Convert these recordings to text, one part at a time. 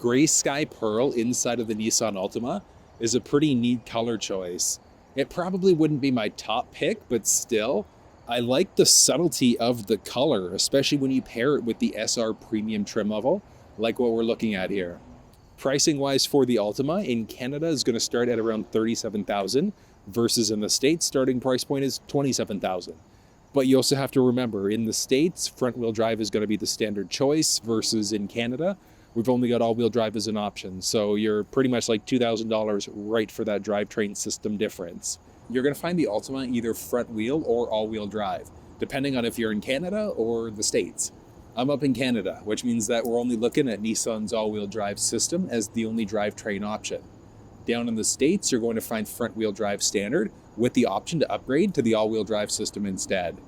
Gray Sky Pearl inside of the Nissan Altima is a pretty neat color choice. It probably wouldn't be my top pick, but still, I like the subtlety of the color, especially when you pair it with the SR premium trim level, like what we're looking at here. Pricing wise for the Altima in Canada is going to start at around $37,000 versus in the States starting price point is $27,000. But you also have to remember in the States, front wheel drive is going to be the standard choice versus in Canada, we've only got all wheel drive as an option. So you're pretty much like $2,000 right for that drivetrain system difference. You're going to find the Altima either front wheel or all wheel drive, depending on if you're in Canada or the States. I'm up in Canada, which means that we're only looking at Nissan's all-wheel drive system as the only drivetrain option. Down in the States, you're going to find front-wheel drive standard with the option to upgrade to the all-wheel drive system instead.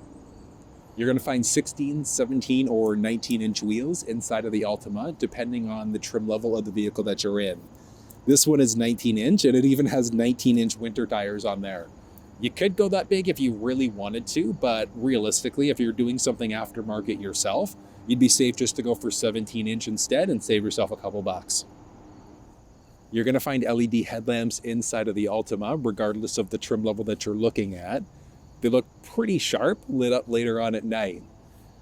You're going to find 16, 17, or 19-inch wheels inside of the Altima, depending on the trim level of the vehicle that you're in. This one is 19-inch, and it even has 19-inch winter tires on there. You could go that big if you really wanted to, but realistically, if you're doing something aftermarket yourself, you'd be safe just to go for 17-inch instead and save yourself a couple bucks. You're going to find LED headlamps inside of the Altima, regardless of the trim level that you're looking at. They look pretty sharp, lit up later on at night.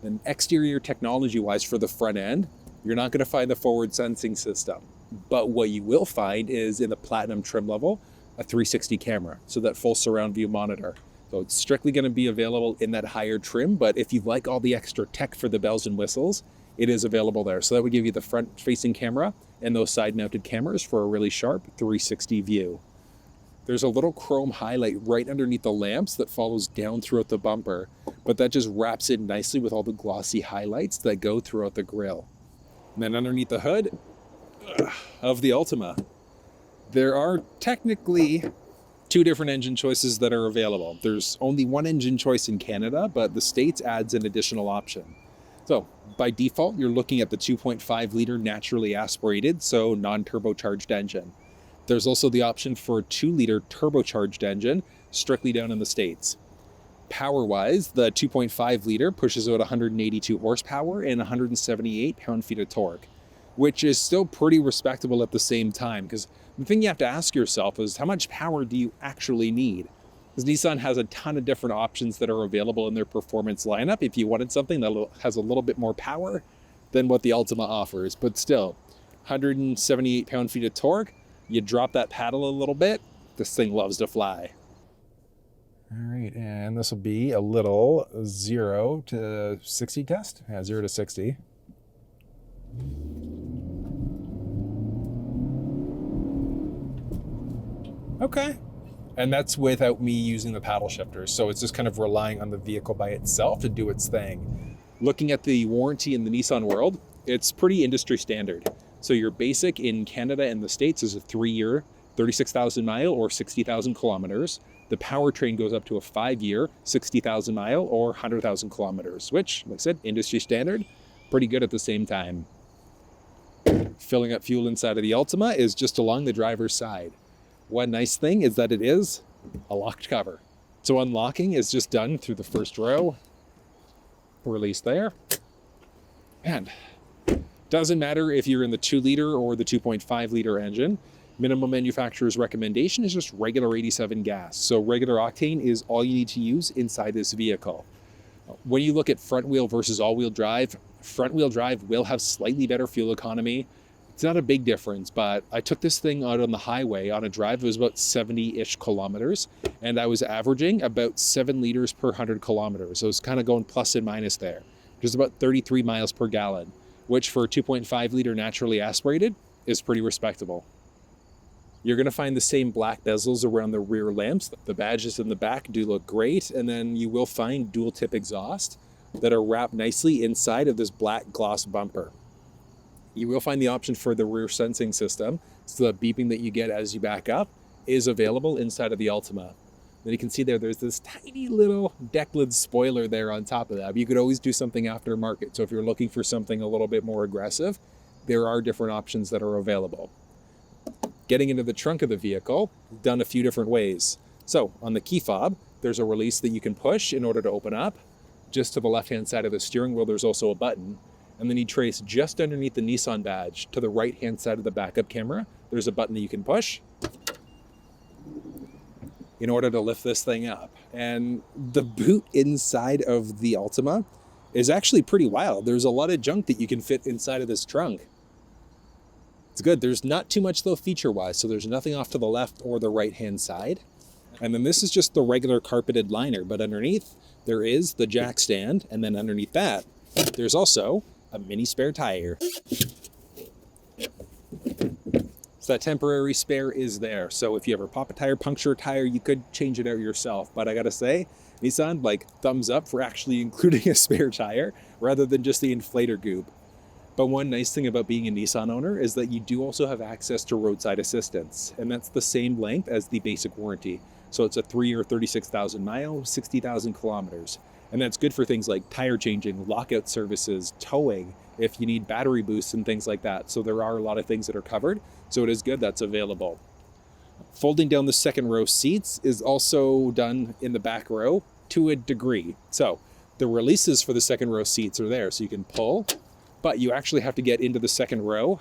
And exterior technology-wise for the front end, you're not going to find the forward sensing system. But what you will find is in the Platinum trim level, a 360 camera, so that full surround view monitor. So it's strictly going to be available in that higher trim, but if you like all the extra tech for the bells and whistles, it is available there. So that would give you the front-facing camera and those side-mounted cameras for a really sharp 360 view. There's a little chrome highlight right underneath the lamps that follows down throughout the bumper, but that just wraps in nicely with all the glossy highlights that go throughout the grille. And then underneath the hood of the Altima, there are technically two different engine choices that are available. There's only one engine choice in Canada, but the States adds an additional option. So by default, you're looking at the 2.5 liter naturally aspirated, so non-turbocharged engine. There's also the option for a 2 liter turbocharged engine, strictly down in the States. Power-wise, the 2.5 liter pushes out 182 horsepower and 178 pound-feet of torque, which is still pretty respectable at the same time, because the thing you have to ask yourself is how much power do you actually need? Because Nissan has a ton of different options that are available in their performance lineup if you wanted something that has a little bit more power than what the Altima offers. But still, 178 pound-feet of torque, you drop that paddle a little bit, this thing loves to fly. All right, and this will be a little 0 to 60 test. Yeah, 0 to 60. Okay. And that's without me using the paddle shifters. So it's just kind of relying on the vehicle by itself to do its thing. Looking at the warranty in the Nissan world, it's pretty industry standard. So your basic in Canada and the States is a 3-year, 36,000 mile or 60,000 kilometers. The powertrain goes up to a 5-year, 60,000 mile or 100,000 kilometers, which, like I said, industry standard, pretty good at the same time. Filling up fuel inside of the Altima is just along the driver's side. One nice thing is that it is a locked cover. So unlocking is just done through the first row. Release there. And doesn't matter if you're in the 2 liter or the 2.5 liter engine. Minimum manufacturer's recommendation is just regular 87 gas. So regular octane is all you need to use inside this vehicle. When you look at front wheel versus all wheel drive will have slightly better fuel economy. It's not a big difference, but I took this thing out on the highway on a drive. It was about 70-ish kilometers, and I was averaging about 7 liters per 100 kilometers. So it's kind of going plus and minus there, which is about 33 miles per gallon, which for a 2.5 liter naturally aspirated is pretty respectable. You're going to find the same black bezels around the rear lamps. The badges in the back do look great, and then you will find dual tip exhaust that are wrapped nicely inside of this black gloss bumper. You will find the option for the rear sensing system, so the beeping that you get as you back up is available inside of the Altima. Then you can see there's this tiny little deck lid spoiler there on top of that. But you could always do something aftermarket. So if you're looking for something a little bit more aggressive, there are different options that are available. Getting into the trunk of the vehicle, done a few different ways. So on the key fob, there's a release that you can push in order to open up. Just to the left-hand side of the steering wheel, there's also a button. and then you trace just underneath the Nissan badge to the right-hand side of the backup camera. There's a button that you can push in order to lift this thing up. And the boot inside of the Altima is actually pretty wild. There's a lot of junk that you can fit inside of this trunk. It's good. There's not too much though feature-wise, so there's nothing off to the left or the right-hand side. And then this is just the regular carpeted liner, but underneath there is the jack stand, and then underneath that, there's also a mini spare tire. So that temporary spare is there. So if you ever pop a tire, puncture a tire, you could change it out yourself. But I gotta say, Nissan, like, thumbs up for actually including a spare tire rather than just the inflator goop. But one nice thing about being a Nissan owner is that you do also have access to roadside assistance, and that's the same length as the basic warranty. So it's a 3-year, 36,000 miles, 60,000 kilometers. And that's good for things like tire changing, lockout services, towing, if you need battery boosts and things like that. So there are a lot of things that are covered. So it is good that's available. Folding down the second row seats is also done in the back row to a degree. So the releases for the second row seats are there, so you can pull, but you actually have to get into the second row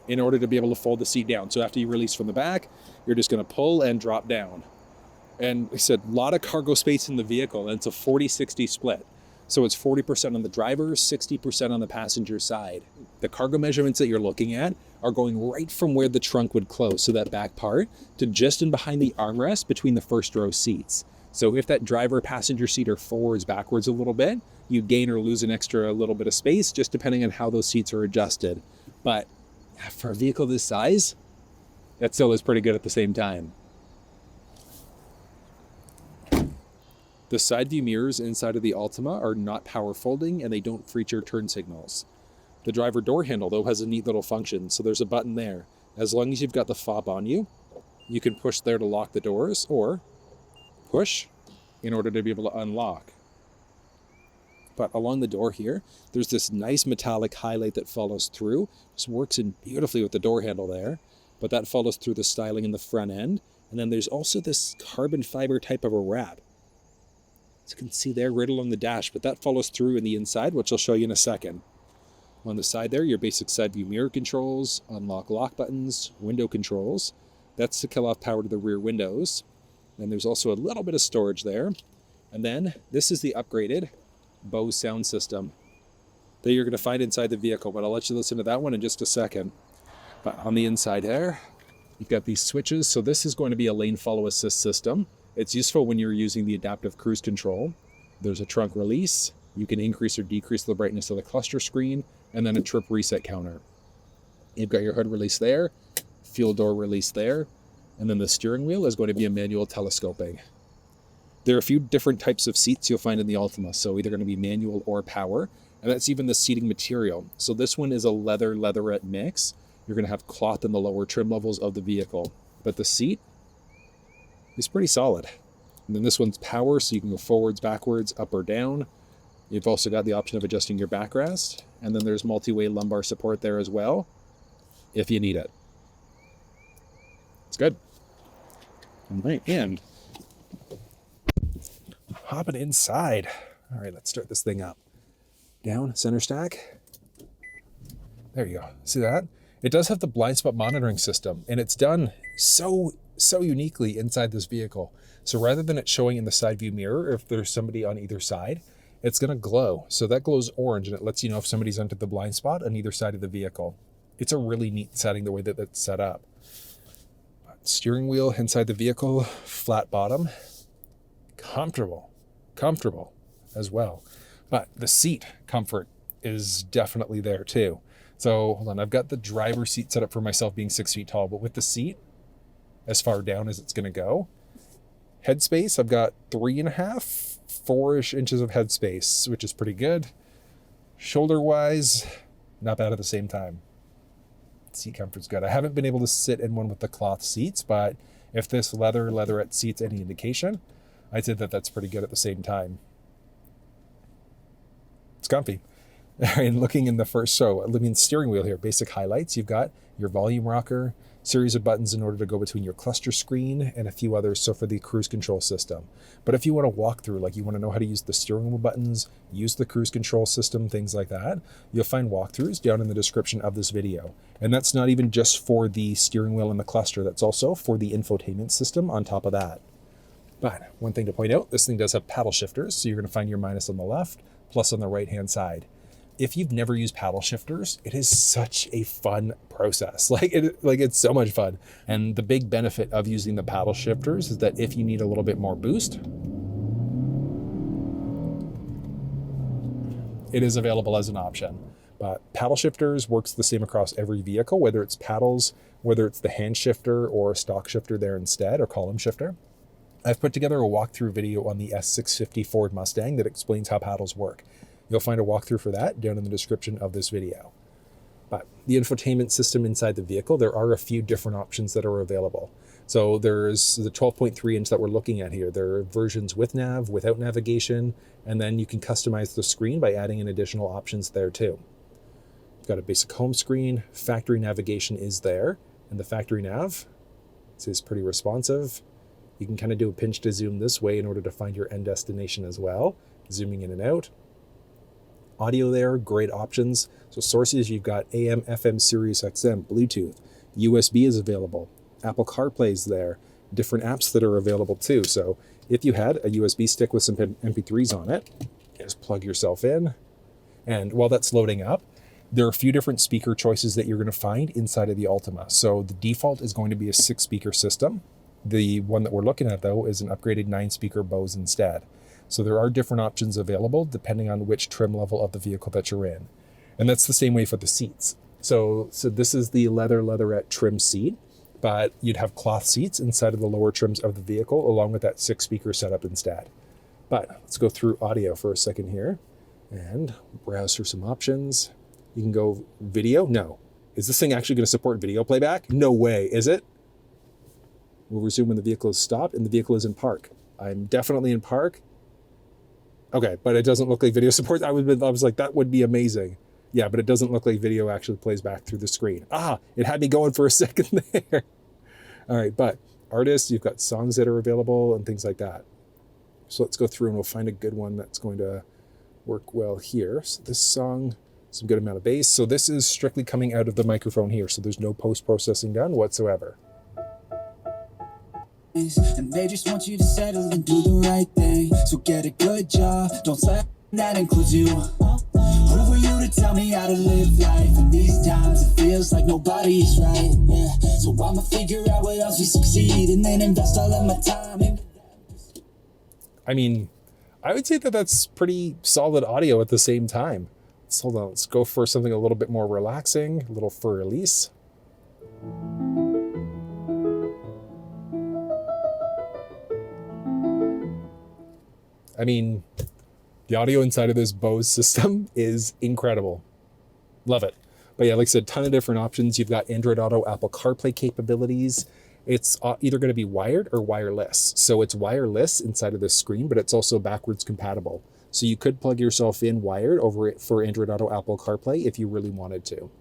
in order to be able to fold the seat down. So after you release from the back, you're just gonna pull and drop down. And like I said, a lot of cargo space in the vehicle, and it's a 40-60 split. So it's 40% on the driver, 60% on the passenger side. The cargo measurements that you're looking at are going right from where the trunk would close, so that back part, to just in behind the armrest between the first row seats. So if that driver passenger seat are forwards, backwards a little bit, you gain or lose an extra little bit of space, just depending on how those seats are adjusted. But for a vehicle this size, that still is pretty good at the same time. The side view mirrors inside of the Altima are not power folding, and they don't feature turn signals. The driver door handle, though, has a neat little function, so there's a button there. As long as you've got the fob on you, you can push there to lock the doors, or push in order to be able to unlock. But along the door here, there's this nice metallic highlight that follows through. Just works in beautifully with the door handle there, but that follows through the styling in the front end. And then there's also this carbon fiber type of a wrap. As you can see there, right along the dash, but that follows through in the inside, which I'll show you in a second. On the side there, your basic side view mirror controls, unlock lock buttons, window controls. That's to kill off power to the rear windows. And there's also a little bit of storage there. And then this is the upgraded Bose sound system that you're going to find inside the vehicle, but I'll let you listen to that one in just a second. But on the inside there, you've got these switches. So this is going to be a lane follow assist system. It's useful when you're using the adaptive cruise control. There's a trunk release. You can increase or decrease the brightness of the cluster screen, and then a trip reset counter. You've got your hood release there, fuel door release there, and then the steering wheel is going to be a manual telescoping. There are a few different types of seats you'll find in the Altima, so either going to be manual or power, and that's even the seating material. So this one is a leatherette mix. You're going to have cloth in the lower trim levels of the vehicle, but the seat is pretty solid. And then this one's power, so you can go forwards, backwards, up or down. You've also got the option of adjusting your backrest, and then there's multi-way lumbar support there as well, if you need it. It's good. All right, and hopping inside. All right, let's start this thing up. Down, center stack. There you go. See that? It does have the blind spot monitoring system, and it's done so uniquely inside this vehicle. So rather than it showing in the side view mirror, if there's somebody on either side, it's going to glow. So that glows orange, and it lets you know if somebody's entered the blind spot on either side of the vehicle. It's a really neat setting the way that it's set up. Steering wheel inside the vehicle, flat bottom, comfortable as well. But the seat comfort is definitely there too. So hold on, I've got the driver's seat set up for myself being 6 feet tall, but with the seat as far down as it's going to go, headspace, I've got 3.5, 4-ish inches of headspace, which is pretty good. Shoulder wise, not bad at the same time. Seat comfort's good. I haven't been able to sit in one with the cloth seats, but if this leatherette seat's any indication, I'd say that that's pretty good at the same time. It's comfy. And looking in the first, so I mean, steering wheel here, basic highlights. You've got your volume rocker, series of buttons in order to go between your cluster screen and a few others, so for the cruise control system. But if you want to walk through, like you want to know how to use the steering wheel buttons, use the cruise control system, things like that, you'll find walkthroughs down in the description of this video. And that's not even just for the steering wheel and the cluster, that's also for the infotainment system on top of that. But one thing to point out, this thing does have paddle shifters, so you're going to find your minus on the left, plus on the right-hand side. If you've never used paddle shifters, it is such a fun process. It's so much fun. And the big benefit of using the paddle shifters is that if you need a little bit more boost, it is available as an option. But paddle shifters works the same across every vehicle, whether it's paddles, whether it's the hand shifter or a stock shifter there instead, or column shifter. I've put together a walkthrough video on the S650 Ford Mustang that explains how paddles work. You'll find a walkthrough for that down in the description of this video. But the infotainment system inside the vehicle, there are a few different options that are available. So there's the 12.3 inch that we're looking at here. There are versions with nav, without navigation, and then you can customize the screen by adding in additional options there too. You've got a basic home screen, factory navigation is there, and the factory nav is pretty responsive. You can kind of do a pinch to zoom this way in order to find your end destination as well, zooming in and out. Audio there, great options. So sources, you've got AM, FM, Sirius XM, Bluetooth, USB is available, Apple CarPlay is there, different apps that are available too. So if you had a USB stick with some MP3s on it, just plug yourself in. And while that's loading up, there are a few different speaker choices that you're going to find inside of the Altima. So the default is going to be a 6-speaker system. The one that we're looking at though is an upgraded 9-speaker Bose instead. So there are different options available depending on which trim level of the vehicle that you're in. And that's the same way for the seats. So this is the leatherette trim seat, but you'd have cloth seats inside of the lower trims of the vehicle along with that 6-speaker setup instead. But let's go through audio for a second here and browse through some options. You can go video. No. Is this thing actually going to support video playback? No way, is it? We'll resume when the vehicle is stopped and the vehicle is in park. I'm definitely in park. Okay, but it doesn't look like video support. I was like, that would be amazing. Yeah, but it doesn't look like video actually plays back through the screen. It had me going for a second there. All right, but artists, you've got songs that are available and things like that. So let's go through and we'll find a good one that's going to work well here. So this song, some good amount of bass. So this is strictly coming out of the microphone here. So there's no post-processing done whatsoever. And they just want you to settle and do the right thing. So get a good job, don't slack, that includes you. Who are you to tell me how to live life? In these times it feels like nobody's right, yeah. So I'ma figure out what else we succeed and then invest all of my time in. I mean, I would say that that's pretty solid audio at the same time. So hold on, let's go for something a little bit more relaxing, a little for release. I mean, the audio inside of this Bose system is incredible. Love it. But yeah, like I said, ton of different options. You've got Android Auto, Apple CarPlay capabilities. It's either going to be wired or wireless. So it's wireless inside of this screen, but it's also backwards compatible. So you could plug yourself in wired over it for Android Auto, Apple CarPlay if you really wanted to.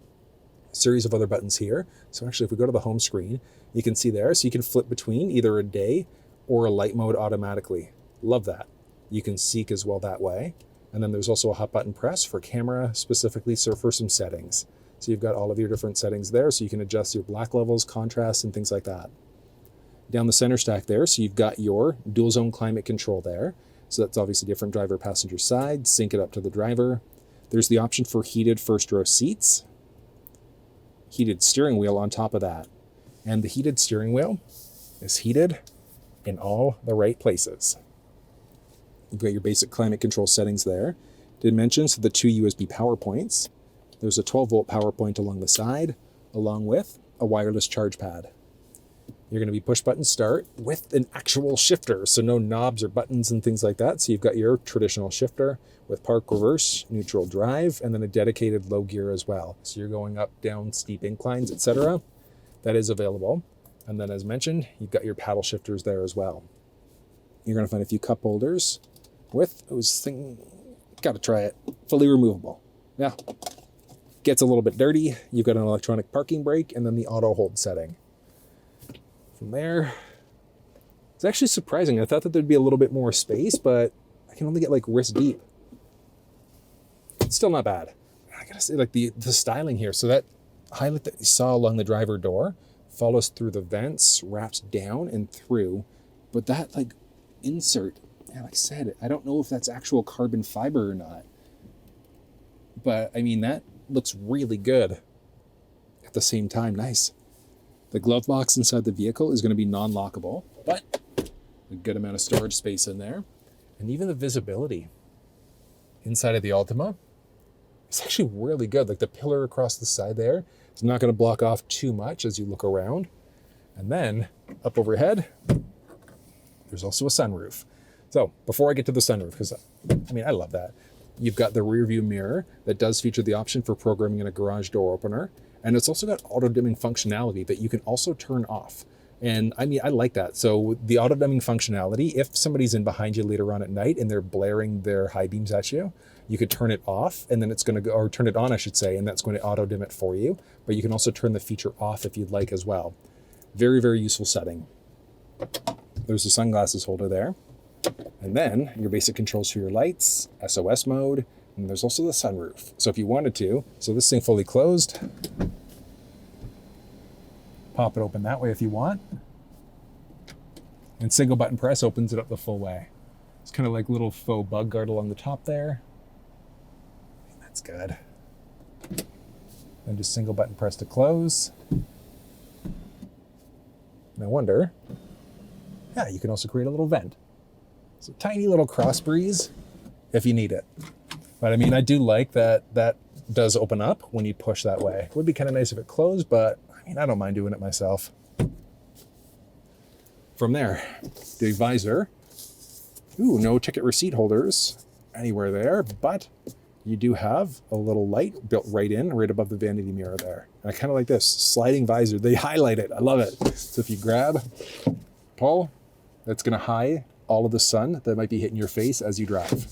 A series of other buttons here. So actually, if we go to the home screen, you can see there. So you can flip between either a day or a light mode automatically. Love that. You can seek as well that way. And then there's also a hot button press for camera specifically, so for some settings. So you've got all of your different settings there, so you can adjust your black levels, contrast, and things like that. Down the center stack there, so you've got your dual zone climate control there. So that's obviously different driver passenger side, sync it up to the driver. There's the option for heated first row seats, heated steering wheel on top of that. And the heated steering wheel is heated in all the right places. You've got your basic climate control settings there. Did mention, so the 2 USB power points. There's a 12-volt power point along the side, along with a wireless charge pad. You're going to be push button start with an actual shifter, so no knobs or buttons and things like that. So you've got your traditional shifter with park, reverse, neutral, drive, and then a dedicated low gear as well. So you're going up, down, steep inclines, etc. That is available. And then as mentioned, you've got your paddle shifters there as well. You're going to find a few cup holders with those things. Got to try it. Fully removable. Yeah. Gets a little bit dirty. You've got an electronic parking brake and then the auto hold setting. From there, it's actually surprising. I thought that there'd be a little bit more space, but I can only get like wrist deep. It's still not bad. I gotta say, like the styling here. So that highlight that you saw along the driver door follows through the vents, wraps down and through. But that like insert, yeah, like I said, I don't know if that's actual carbon fiber or not. But I mean, that looks really good. At the same time, nice. The glove box inside the vehicle is going to be non-lockable, but a good amount of storage space in there. And even the visibility inside of the Altima, it's actually really good. Like the pillar across the side there, it's not going to block off too much as you look around. And then up overhead, there's also a sunroof. So before I get to the sunroof, because I mean, I love that. You've got the rear view mirror that does feature the option for programming in a garage door opener. And it's also got auto dimming functionality that you can also turn off. And I mean, I like that. So the auto dimming functionality, if somebody's in behind you later on at night and they're blaring their high beams at you, you could turn it off and then it's going to go, or turn it on, I should say, and that's going to auto dim it for you. But you can also turn the feature off if you'd like as well. Very, very useful setting. There's the sunglasses holder there. And then your basic controls for your lights, SOS mode, and there's also the sunroof. So if you wanted to, so this thing fully closed, pop it open that way if you want. And single button press opens it up the full way. It's kind of like little faux bug guard along the top there. That's good. Then just single button press to close. No wonder. Yeah, you can also create a little vent. So tiny little cross breeze if you need it. But I mean, I do like that that does open up when you push that way. It would be kind of nice if it closed, but I mean, I don't mind doing it myself. From there, the visor. Ooh, no ticket receipt holders anywhere there, but you do have a little light built right in, right above the vanity mirror there. And I kind of like this sliding visor. They highlight it. I love it. So if you grab, pull, that's going to hide all of the sun that might be hitting your face as you drive.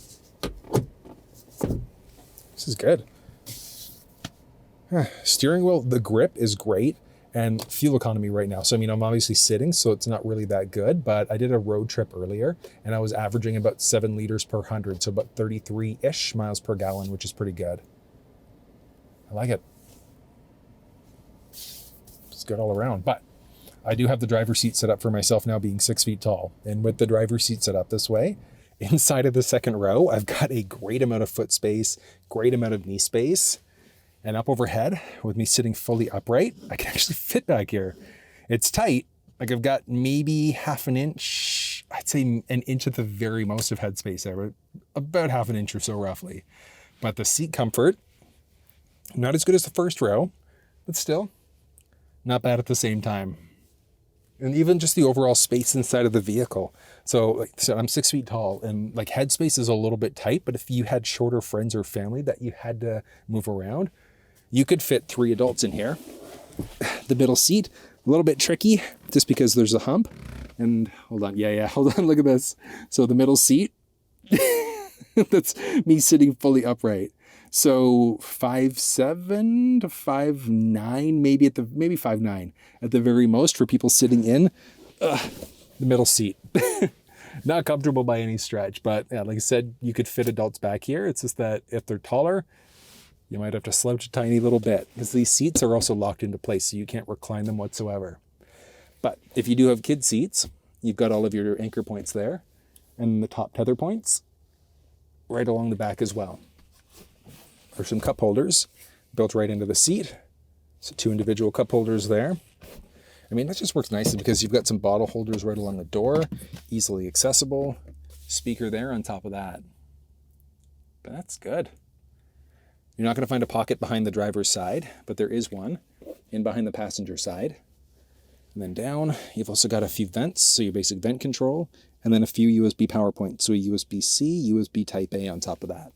This is good. Steering wheel, the grip is great, and fuel economy right now. So I mean, I'm obviously sitting, so it's not really that good, but I did a road trip earlier and I was averaging about 7 liters per 100, so about 33-ish miles per gallon, which is pretty good. I like it. It's good all around, but I do have the driver's seat set up for myself now being 6 feet tall. And with the driver's seat set up this way, inside of the second row, I've got a great amount of foot space, great amount of knee space. And up overhead, with me sitting fully upright, I can actually fit back here. It's tight. Like I've got maybe half an inch, I'd say an inch at the very most of headspace there, but about half an inch or so roughly. But the seat comfort, not as good as the first row, but still not bad at the same time. And even just the overall space inside of the vehicle. So like I said, I'm 6 feet tall and like headspace is a little bit tight, but if you had shorter friends or family that you had to move around, you could fit 3 adults in here. The middle seat, a little bit tricky just because there's a hump. And hold on, hold on, look at this. So the middle seat, that's me sitting fully upright. So 5'7" to 5'9", maybe 5'9" at the very most for people sitting in the middle seat. Not comfortable by any stretch, but yeah, like I said, you could fit adults back here. It's just that if they're taller, you might have to slouch a tiny little bit because these seats are also locked into place, so you can't recline them whatsoever. But if you do have kid seats, you've got all of your anchor points there and the top tether points right along the back as well. There's some cup holders built right into the seat. So 2 individual cup holders there. I mean, that just works nicely because you've got some bottle holders right along the door, easily accessible. Speaker there on top of that. But that's good. You're not going to find a pocket behind the driver's side, but there is one in behind the passenger side. And then down, you've also got a few vents, so your basic vent control, and then a few USB power points. So a USB-C, USB Type A on top of that.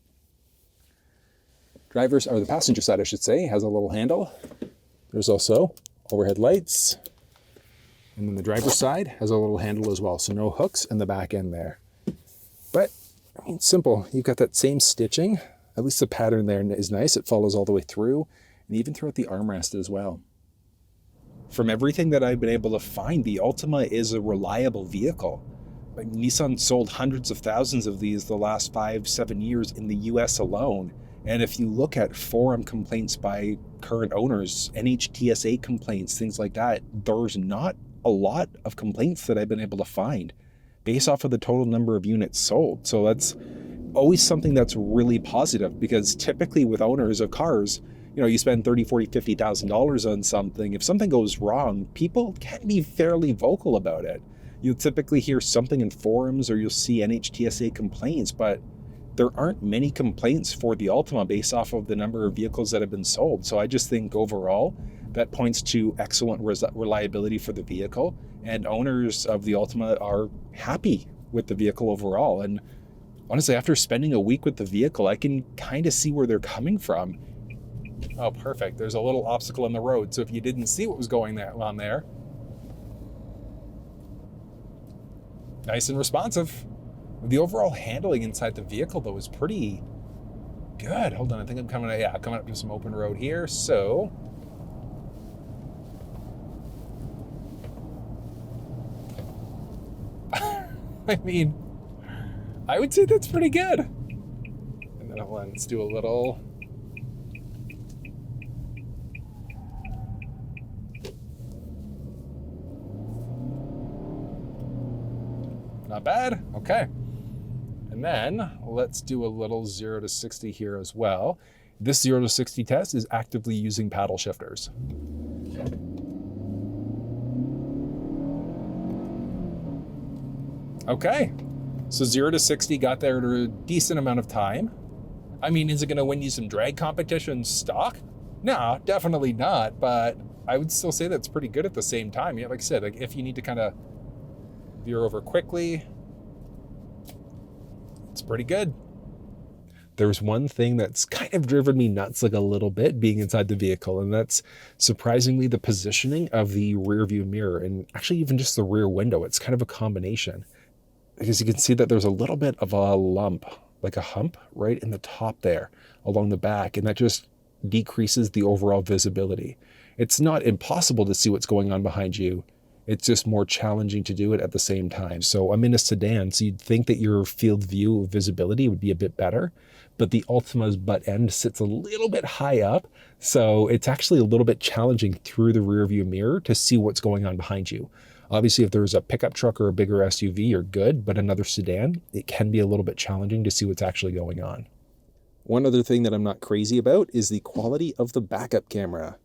The passenger side, I should say, has a little handle. There's also overhead lights. And then the driver's side has a little handle as well, so no hooks in the back end there. But, I mean, simple. You've got that same stitching. At least the pattern there is nice. It follows all the way through, and even throughout the armrest as well. From everything that I've been able to find, the Altima is a reliable vehicle. Like, Nissan sold hundreds of thousands of these the last 5-7 years in the US alone. And if you look at forum complaints by current owners, NHTSA complaints, things like that, there's not a lot of complaints that I've been able to find based off of the total number of units sold. So that's always something that's really positive, because typically with owners of cars, you know, you spend $30,000, $40,000, $50,000 on something. If something goes wrong, people can be fairly vocal about it. You'll typically hear something in forums, or you'll see NHTSA complaints, but there aren't many complaints for the Altima based off of the number of vehicles that have been sold. So I just think overall that points to excellent reliability for the vehicle, and owners of the Altima are happy with the vehicle overall. And honestly, after spending a week with the vehicle, I can kind of see where they're coming from. Oh, perfect. There's a little obstacle in the road. So if you didn't see what was going on there, nice and responsive. The overall handling inside the vehicle, though, is pretty good. Hold on, I think I'm coming up to some open road here. So I mean, I would say that's pretty good. And then let's do a little. Not bad. Okay. And then let's do a little 0 to 60 here as well. This 0 to 60 test is actively using paddle shifters. Okay. So 0 to 60 got there in a decent amount of time. I mean, is it going to win you some drag competition stock? No, definitely not. But I would still say that's pretty good at the same time. Yeah, like I said, like if you need to kind of veer over quickly, it's pretty good. There's one thing that's kind of driven me nuts like a little bit being inside the vehicle, and that's surprisingly the positioning of the rear view mirror, and actually even just the rear window. It's kind of a combination, because you can see that there's a little bit of a lump, like a hump right in the top there along the back, and that just decreases the overall visibility. It's not impossible to see what's going on behind you. It's just more challenging to do it at the same time. So I'm in a sedan, so you'd think that your field view visibility would be a bit better, but the Altima's butt end sits a little bit high up, so it's actually a little bit challenging through the rear view mirror to see what's going on behind you. Obviously, if there's a pickup truck or a bigger SUV, you're good, but another sedan, it can be a little bit challenging to see what's actually going on. One other thing that I'm not crazy about is the quality of the backup camera.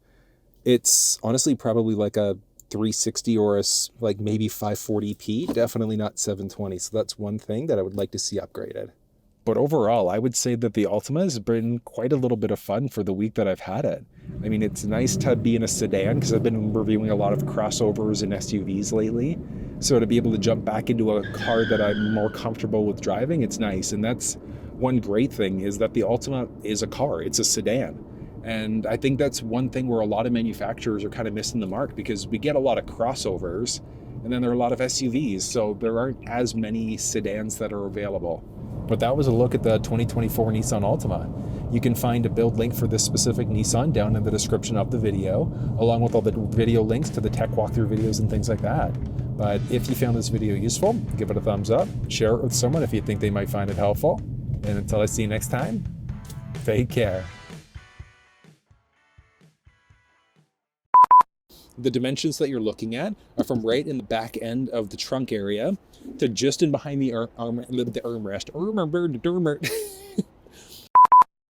It's honestly probably like a 360 or like maybe 540p, definitely not 720. So that's one thing that I would like to see upgraded. But overall, I would say that the Altima has been quite a little bit of fun for the week that I've had it. I mean, it's nice to be in a sedan because I've been reviewing a lot of crossovers and SUVs lately. So to be able to jump back into a car that I'm more comfortable with driving, it's nice. And that's one great thing, is that the Altima is a car, it's a sedan. And I think that's one thing where a lot of manufacturers are kind of missing the mark, because we get a lot of crossovers and then there are a lot of SUVs, so there aren't as many sedans that are available. But that was a look at the 2024 Nissan Altima. You can find a build link for this specific Nissan down in the description of the video, along with all the video links to the tech walkthrough videos and things like that. But if you found this video useful, give it a thumbs up, share it with someone if you think they might find it helpful. And until I see you next time, take care. The dimensions that you're looking at are from right in the back end of the trunk area to just in behind the armrest.